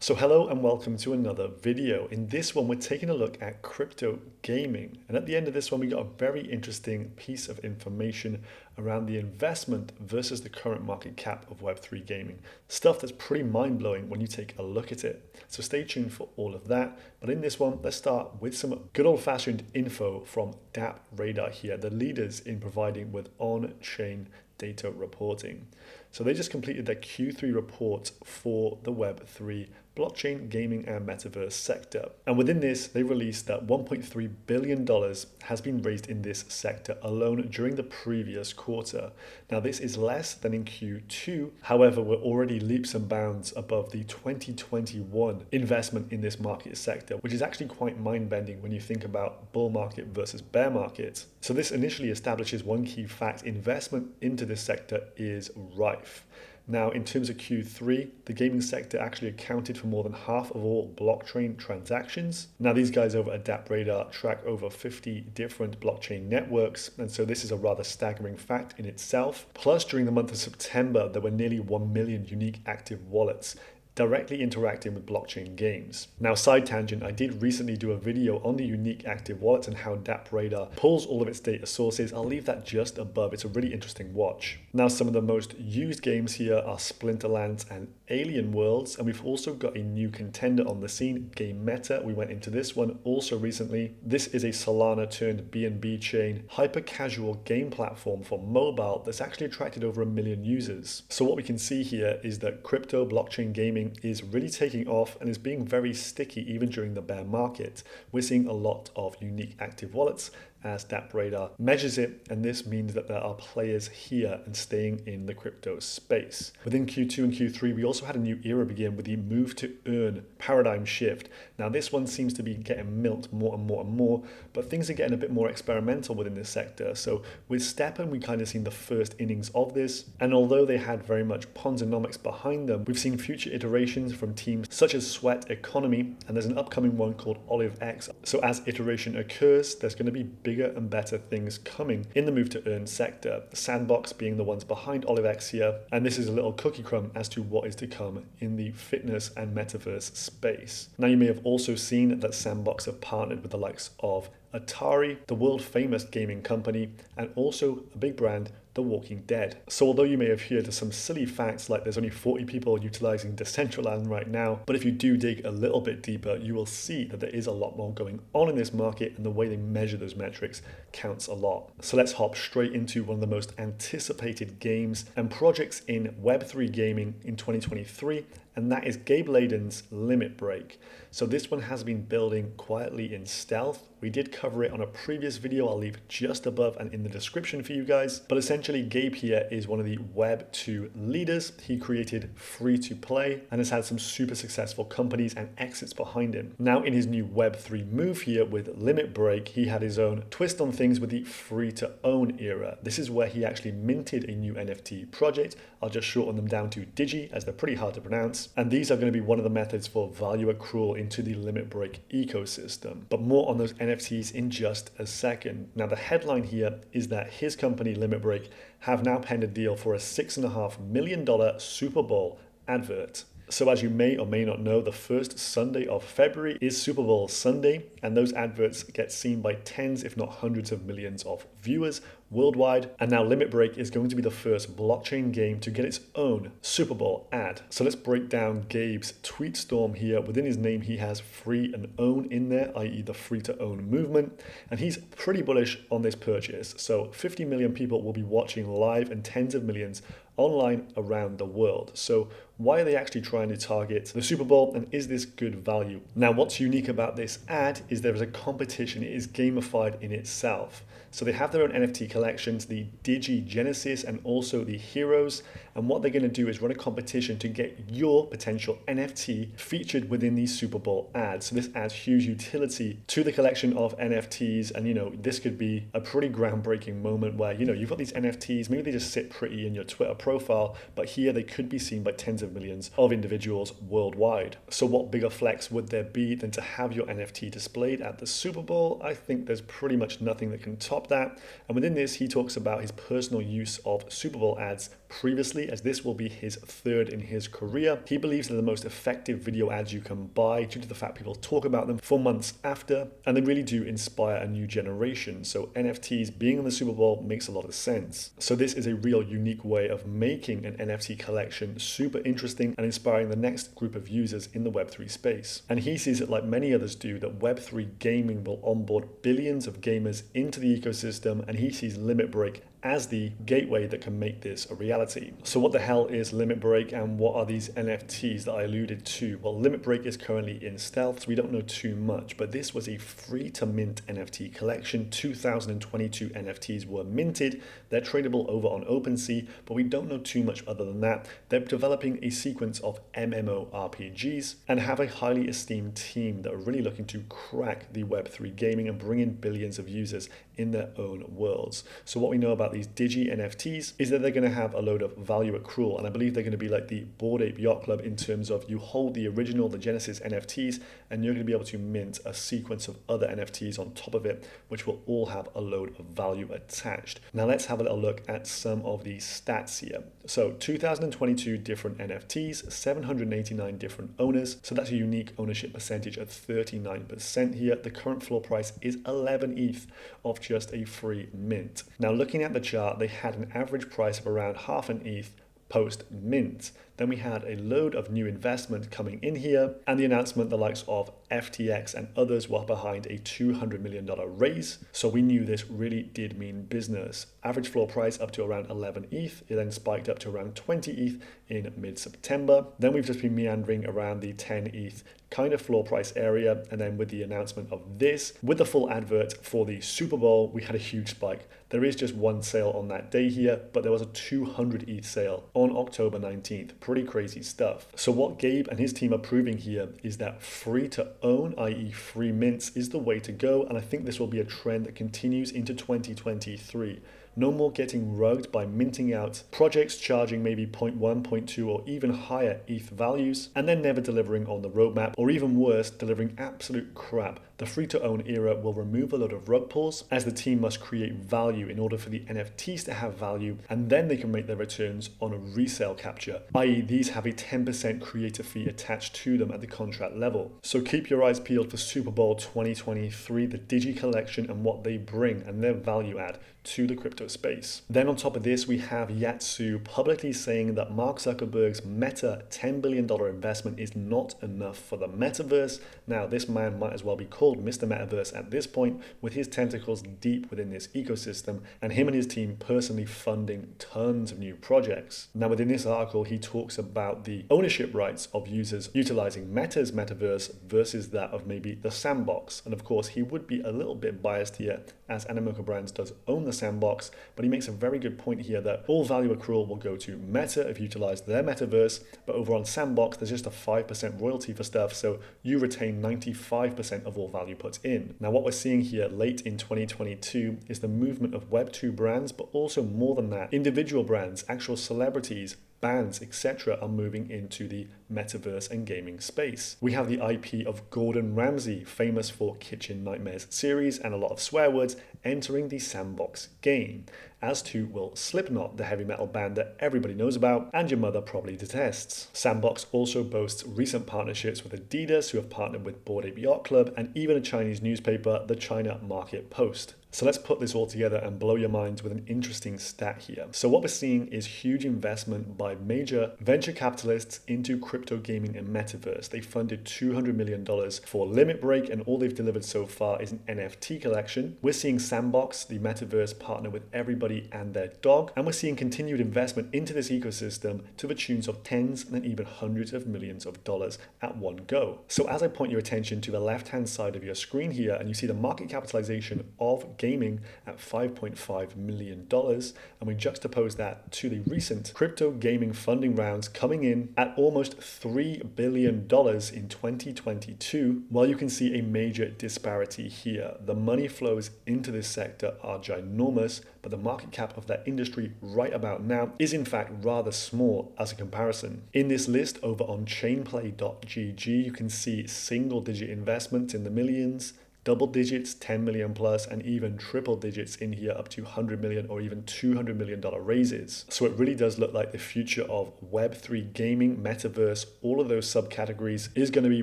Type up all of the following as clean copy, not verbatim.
So hello and welcome to another video. In this one, we're taking a look at crypto gaming. And at the end of this one, we got a very interesting piece of information around the investment versus the current market cap of Web3 gaming. Stuff that's pretty mind-blowing when you take a look at it. So stay tuned for all of that. But in this one, let's start with some good old-fashioned info from Dapp Radar here, the leaders in providing with on-chain data reporting. So they just completed their Q3 report for the Web3 blockchain, gaming, and metaverse sector. And within this, they released that $1.3 billion has been raised in this sector alone during the previous quarter. Now, this is less than in Q2. However, we're already leaps and bounds above the 2021 investment in this market sector, which is actually quite mind-bending when you think about bull market versus bear market. So this initially establishes one key fact: investment into this sector is rife. Now, in terms of Q3, the gaming sector actually accounted for more than half of all blockchain transactions. Now, these guys over at Dapp Radar track over 50 different blockchain networks, and so this is a rather staggering fact in itself. Plus, during the month of September, there were nearly 1 million unique active wallets directly interacting with blockchain games. Now, side tangent, I did recently do a video on the unique active wallets and how Dapp Radar pulls all of its data sources. I'll leave that just above. It's a really interesting watch. Now, some of the most used games here are Splinterlands and Alien Worlds, and we've also got a new contender on the scene, Game Meta. We went into this one also recently. This is a Solana turned BNB chain, hyper casual game platform for mobile that's actually attracted over 1 million users. So what we can see here is that crypto blockchain gaming is really taking off and is being very sticky even during the bear market. We're seeing a lot of unique active wallets as Dapp Radar measures it, and this means that there are players here and staying in the crypto space. Within Q2 and Q3, we also had a new era begin with the move to earn paradigm shift. Now, this one seems to be getting milked more and more and more, but things are getting a bit more experimental within this sector. So with Steppen, we kind of seen the first innings of this, and although they had very much Ponzonomics behind them, we've seen future iterations from teams such as Sweat Economy, and there's an upcoming one called Olive X. So as iteration occurs, there's going to be bigger and better things coming in the move to earn sector, Sandbox being the ones behind Olive X here, and this is a little cookie crumb as to what is to come in the fitness and metaverse space. Now, you may have also seen that Sandbox have partnered with the likes of Atari, the world famous gaming company, and also a big brand, The Walking Dead. So although you may have heard some silly facts like there's only 40 people utilizing Decentraland right now, but if you do dig a little bit deeper, you will see that there is a lot more going on in this market, and the way they measure those metrics counts a lot. So let's hop straight into one of the most anticipated games and projects in Web3 gaming in 2023, and that is Gabe Leydon's Limit Break. So this one has been building quietly in stealth. We did cover it on a previous video. I'll leave just above and in the description for you guys. But essentially, Gabe here is one of the Web2 leaders. He created Free to Play and has had some super successful companies and exits behind him. Now, in his new Web3 move here with Limit Break, he had his own twist on things with the free to own era. This is where he actually minted a new NFT project. I'll just shorten them down to Digi, as they're pretty hard to pronounce. And these are going to be one of the methods for value accrual into the Limit Break ecosystem. But more on those NFTs in just a second. Now, the headline here is that his company, Limit Break, have now penned a deal for a $6.5 million Super Bowl advert. So as you may or may not know, the first Sunday of February is Super Bowl Sunday, and those adverts get seen by tens, if not hundreds of millions of viewers worldwide. And now Limit Break is going to be the first blockchain game to get its own Super Bowl ad. So let's break down Gabe's tweet storm here. Within his name, he has free and own in there, i.e. the free to own movement. And he's pretty bullish on this purchase. So 50 million people will be watching live and tens of millions online around the world. So why are they actually trying to target the Super Bowl, and is this good value? Now, what's unique about this ad is there is a competition. It is gamified in itself. So they have their own NFT collections, the Digi Genesis and also the Heroes. And what they're going to do is run a competition to get your potential NFT featured within these Super Bowl ads. So this adds huge utility to the collection of NFTs. And, this could be a pretty groundbreaking moment where, you've got these NFTs, maybe they just sit pretty in your Twitter profile, but here they could be seen by tens of millions of individuals worldwide. So what bigger flex would there be than to have your NFT displayed at the Super Bowl? I think there's pretty much nothing that can top that. And within this, he talks about his personal use of Super Bowl ads previously, as this will be his third in his career. He believes they're the most effective video ads you can buy due to the fact people talk about them for months after, and they really do inspire a new generation. So NFTs being in the Super Bowl makes a lot of sense. So this is a real unique way of making an NFT collection super interesting and inspiring the next group of users in the Web3 space. And he sees it like many others do, that Web3 gaming will onboard billions of gamers into the ecosystem, and he sees Limit Break as the gateway that can make this a reality. So what the hell is Limit Break, and what are these NFTs that I alluded to? Well, Limit Break is currently in stealth, so we don't know too much, but this was a free to mint NFT collection. 2022 NFTs were minted. They're tradable over on OpenSea, but we don't know too much other than that. They're developing a sequence of MMORPGs and have a highly esteemed team that are really looking to crack the Web3 gaming and bring in billions of users in their own worlds. So what we know about these Digi NFTs is that they're going to have a load of value accrual, and I believe they're going to be like the Bored Ape Yacht Club in terms of you hold the original, the Genesis NFTs, and you're going to be able to mint a sequence of other NFTs on top of it, which will all have a load of value attached. Now let's have a little look at some of the stats here. So 2022 different NFTs, 789 different owners. So that's a unique ownership percentage at 39% here. The current floor price is 11 ETH of just a free mint. Now looking at the chart, they had an average price of around half an ETH post mint. Then we had a load of new investment coming in here, and the announcement the likes of FTX and others were behind a $200 million raise. So we knew this really did mean business. Average floor price up to around 11 ETH. It then spiked up to around 20 ETH in mid-September. Then we've just been meandering around the 10 ETH kind of floor price area. And then with the announcement of this, with the full advert for the Super Bowl, we had a huge spike. There is just one sale on that day here, but there was a 200 ETH sale on October 19th. Pretty crazy stuff. So what Gabe and his team are proving here is that free to own, i.e. free mints, is the way to go. And I think this will be a trend that continues into 2023. No more getting rugged by minting out projects charging maybe 0.1, 0.2 or even higher ETH values and then never delivering on the roadmap, or even worse, delivering absolute crap. The free-to-own era will remove a lot of rug pulls, as the team must create value in order for the NFTs to have value, and then they can make their returns on a resale capture, i.e. these have a 10% creator fee attached to them at the contract level. So keep your eyes peeled for Super Bowl 2023, the Digi collection and what they bring and their value add to the crypto space. Then on top of this, we have Yatsu publicly saying that Mark Zuckerberg's Meta $10 billion investment is not enough for the metaverse. Now, this man might as well be called Mr. Metaverse at this point, with his tentacles deep within this ecosystem and him and his team personally funding tons of new projects. Now, within this article, he talks about the ownership rights of users utilizing Meta's metaverse versus that of maybe the sandbox. And of course, he would be a little bit biased here, as Animoca Brands does own the sandbox, but he makes a very good point here that all value accrual will go to Meta if you utilize their metaverse, but over on Sandbox there's just a 5% royalty for stuff, so you retain 95% of all value put in. Now what we're seeing here late in 2022 is the movement of Web2 brands, but also more than that, individual brands, actual celebrities, bands, etc. are moving into the metaverse and gaming space. We have the IP of Gordon Ramsay, famous for Kitchen Nightmares series and a lot of swear words, entering the Sandbox game, as too will Slipknot, the heavy metal band that everybody knows about and your mother probably detests. Sandbox also boasts recent partnerships with Adidas, who have partnered with Bored Ape Yacht Club, and even a Chinese newspaper, the China Market Post. So let's put this all together and blow your minds with an interesting stat here. So what we're seeing is huge investment by major venture capitalists into crypto gaming and metaverse. They funded $200 million for Limit Break, and all they've delivered so far is an NFT collection. We're seeing Sandbox, the metaverse, partner with everybody and their dog, and we're seeing continued investment into this ecosystem to the tunes of tens and even hundreds of millions of dollars at one go. So as I point your attention to the left-hand side of your screen here, and you see the market capitalization of gaming at $5.5 million, and we juxtapose that to the recent crypto gaming funding rounds coming in at almost $3 billion in 2022, well, you can see a major disparity here. The money flows into this sector are ginormous, but the market cap of that industry right about now is in fact rather small as a comparison. In this list over on chainplay.gg, you can see single-digit investments in the millions, double digits, 10 million plus, and even triple digits in here up to 100 million or even $200 million raises. So it really does look like the future of Web3 gaming, metaverse, all of those subcategories is going to be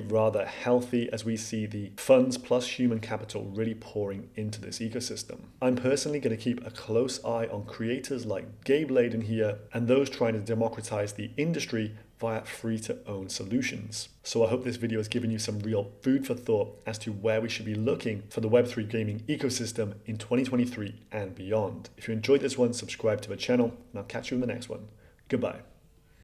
rather healthy as we see the funds plus human capital really pouring into this ecosystem. I'm personally going to keep a close eye on creators like Gabe Laden here and those trying to democratize the industry via free-to-own solutions. So I hope this video has given you some real food for thought as to where we should be looking for the Web3 gaming ecosystem in 2023 and beyond. If you enjoyed this one, subscribe to the channel, and I'll catch you in the next one. Goodbye.